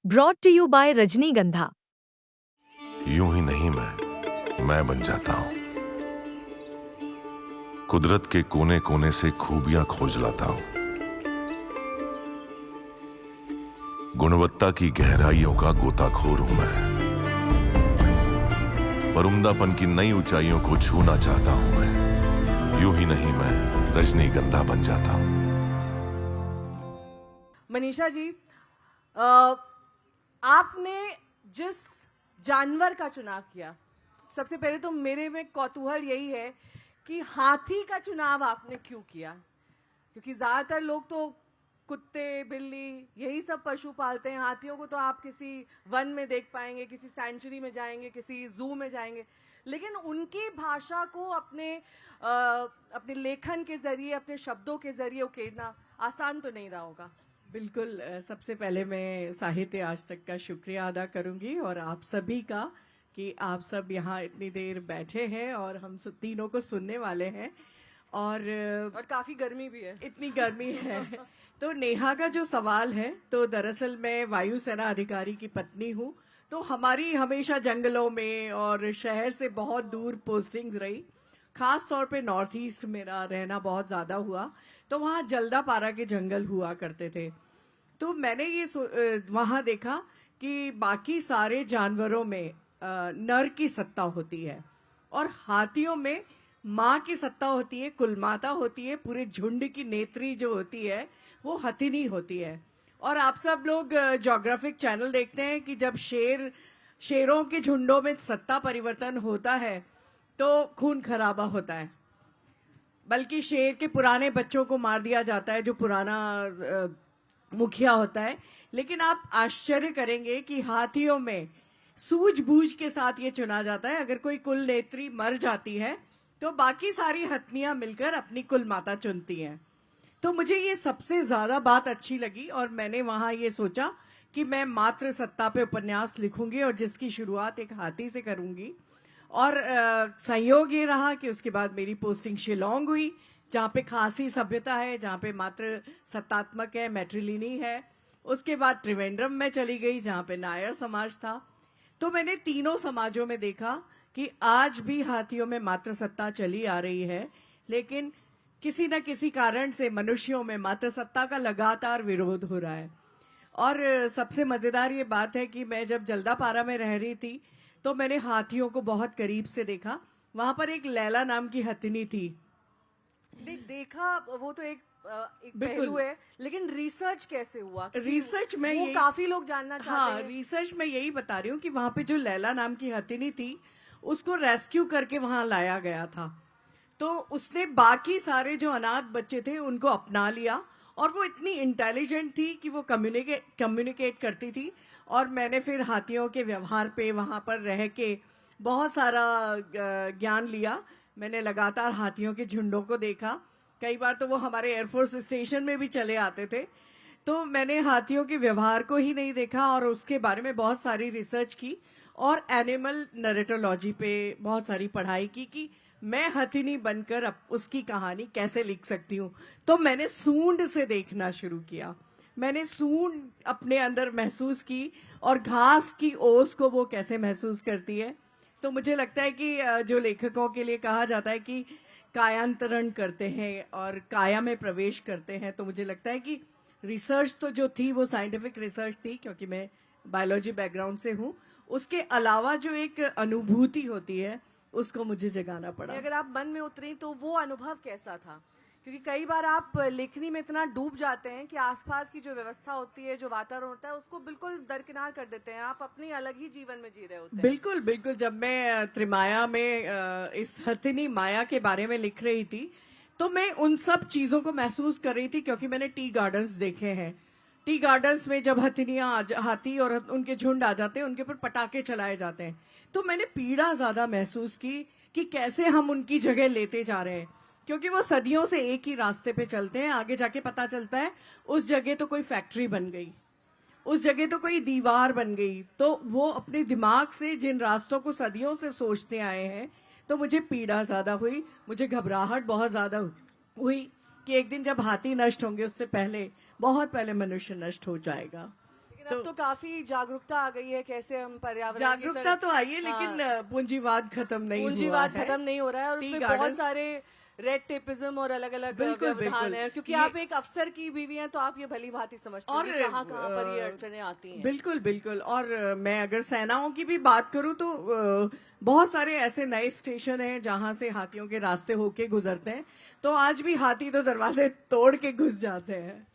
Brought to you bye रजनीगंधा। यूं ही नहीं मैं बन जाता हूं। कुदरत के कोने कोने से खूबियां खोज लाता हूं। गुणवत्ता की गहराइयों का गोताखोर हूं मैं। पर उम्दापन की नई ऊंचाइयों को छूना चाहता हूं मैं। यूं ही नहीं मैं रजनीगंधा बन जाता हूं। मनीषा जी, आपने जिस जानवर का चुनाव किया, सबसे पहले तो मेरे में कौतूहल यही है कि हाथी का चुनाव आपने क्यों किया? क्योंकि ज्यादातर लोग तो कुत्ते, बिल्ली यही सब पशु पालते हैं। हाथियों को तो आप किसी वन में देख पाएंगे, किसी सेंचुरी में जाएंगे, किसी जू में जाएंगे, लेकिन उनकी भाषा को अपने लेखन के जरिए, अपने शब्दों के जरिए उकेरना आसान तो नहीं रहा होगा। बिल्कुल। सबसे पहले मैं साहित्य आज तक का शुक्रिया अदा करूंगी और आप सभी का कि आप सब यहाँ इतनी देर बैठे हैं और हम सब तीनों को सुनने वाले हैं। और काफी गर्मी भी है, इतनी गर्मी है। तो नेहा का जो सवाल है, तो दरअसल मैं वायुसेना अधिकारी की पत्नी हूँ, तो हमारी हमेशा जंगलों में और शहर से बहुत दूर पोस्टिंग्स रही। खास तौर पे नॉर्थ ईस्ट मेरा रहना बहुत ज्यादा हुआ, तो वहाँ जल्दापारा के जंगल हुआ करते थे। तो मैंने ये वहाँ देखा कि बाकी सारे जानवरों में नर की सत्ता होती है और हाथियों में माँ की सत्ता होती है, कुलमाता होती है, पूरे झुंड की नेत्री जो होती है वो हथिनी होती है। और आप सब लोग ज्योग्राफिक चैनल देखते हैं कि जब शेरों के झुंडों में सत्ता परिवर्तन होता है तो खून खराबा होता है, बल्कि शेर के पुराने बच्चों को मार दिया जाता है जो पुराना मुखिया होता है। लेकिन आप आश्चर्य करेंगे कि हाथियों में सूझबूझ के साथ ये चुना जाता है। अगर कोई कुल नेत्री मर जाती है तो बाकी सारी हथनियां मिलकर अपनी कुल माता चुनती हैं। तो मुझे ये सबसे ज्यादा बात अच्छी लगी और मैंने वहां ये सोचा कि मैं मातृ सत्ता पे उपन्यास लिखूंगी और जिसकी शुरुआत एक हाथी से करूंगी। और संयोग ये रहा कि उसके बाद मेरी पोस्टिंग शिलोंग हुई, जहाँ पे खासी सभ्यता है, जहाँ पे मात्र सत्तात्मक है, मैट्रिलिनी है। उसके बाद त्रिवेंद्रम में चली गई जहाँ पे नायर समाज था। तो मैंने तीनों समाजों में देखा कि आज भी हाथियों में मात्र सत्ता चली आ रही है, लेकिन किसी न किसी कारण से मनुष्यों में मात्र सत्ता का लगातार विरोध हो रहा है। और सबसे मजेदार ये बात है कि मैं जब जल्दापारा में रह रही थी तो मैंने हाथियों को बहुत करीब से देखा। वहां पर एक लैला नाम की हथिनी थी। देखा, वो तो एक पहलू है, लेकिन रिसर्च कैसे हुआ? रिसर्च में वो काफी लोग जानना चाहते हैं। रिसर्च में यही बता रही हूँ कि वहां पे जो लैला नाम की हथिनी थी उसको रेस्क्यू करके वहां लाया गया था। तो उसने बाकी सारे जो अनाथ बच्चे थे उनको अपना लिया और वो इतनी इंटेलिजेंट थी कि वो कम्युनिकेट करती थी। और मैंने फिर हाथियों के व्यवहार पे वहां पर रह के बहुत सारा ज्ञान लिया। मैंने लगातार हाथियों के झुंडों को देखा। कई बार तो वो हमारे एयरफोर्स स्टेशन में भी चले आते थे। तो मैंने हाथियों के व्यवहार को ही नहीं देखा और उसके बारे में बहुत सारी रिसर्च की और एनिमल नरेटोलॉजी पे बहुत सारी पढ़ाई की कि मैं हथिनी बनकर अब उसकी कहानी कैसे लिख सकती हूँ। तो मैंने सूंड से देखना शुरू किया। मैंने सूंड अपने अंदर महसूस की और घास की ओस को वो कैसे महसूस करती है। तो मुझे लगता है कि जो लेखकों के लिए कहा जाता है कि कायांतरण करते हैं और काया में प्रवेश करते हैं, तो मुझे लगता है कि रिसर्च तो जो थी वो साइंटिफिक रिसर्च थी, क्योंकि मैं बायोलॉजी बैकग्राउंड से हूँ। उसके अलावा जो एक अनुभूति होती है उसको मुझे जगाना पड़ा। अगर आप मन में उतरी तो वो अनुभव कैसा था? क्योंकि कई बार आप लेखनी में इतना डूब जाते हैं कि आसपास की जो व्यवस्था होती है, जो वातावरण होता है, उसको बिल्कुल दरकिनार कर देते हैं। आप अपनी अलग ही जीवन में जी रहे होते हैं। बिल्कुल बिल्कुल। जब मैं त्रिमाया में इस हथिनी माया के बारे में लिख रही थी तो मैं उन सब चीजों को महसूस कर रही थी, क्योंकि मैंने टी गार्डन्स देखे हैं। टी गार्डन्स में जब हाथी और उनके झुंड आ जाते हैं, उनके ऊपर पटाखे चलाए जाते हैं, तो मैंने पीड़ा ज्यादा महसूस की कि कैसे हम उनकी जगह लेते जा रहे हैं। क्योंकि वो सदियों से एक ही रास्ते पे चलते हैं। आगे जाके पता चलता है उस जगह तो कोई फैक्ट्री बन गई, उस जगह तो कोई दीवार बन गई। तो वो अपने दिमाग से जिन रास्तों को सदियों से सोचते आए हैं, तो मुझे पीड़ा ज्यादा हुई, मुझे घबराहट बहुत ज्यादा हुई कि एक दिन जब हाथी नष्ट होंगे उससे पहले, बहुत पहले मनुष्य नष्ट हो जाएगा। लेकिन अब तो काफी जागरूकता आ गई है कैसे हम पर्यावरण की जागरूकता तो आई है, हाँ। लेकिन पूंजीवाद खत्म नहीं हुआ पूंजीवाद है। खत्म नहीं हो रहा है और टी उसमें गार्डन्स- बहुत सारे रेड टेपिज्म और अलग अलग बिल्कुल, व्यवधान बिल्कुल। है, क्योंकि ये- आप एक अफसर की बीवी हैं तो आप ये भली भांति समझते और हैं कहाँ कहाँ पर ये अड़चने आती हैं। बिल्कुल बिल्कुल। और मैं अगर सेनाओं की भी बात करूं तो बहुत सारे ऐसे नए स्टेशन हैं जहां से हाथियों के रास्ते होके गुजरते हैं, तो आज भी हाथी तो दरवाजे तोड़ के घुस जाते हैं।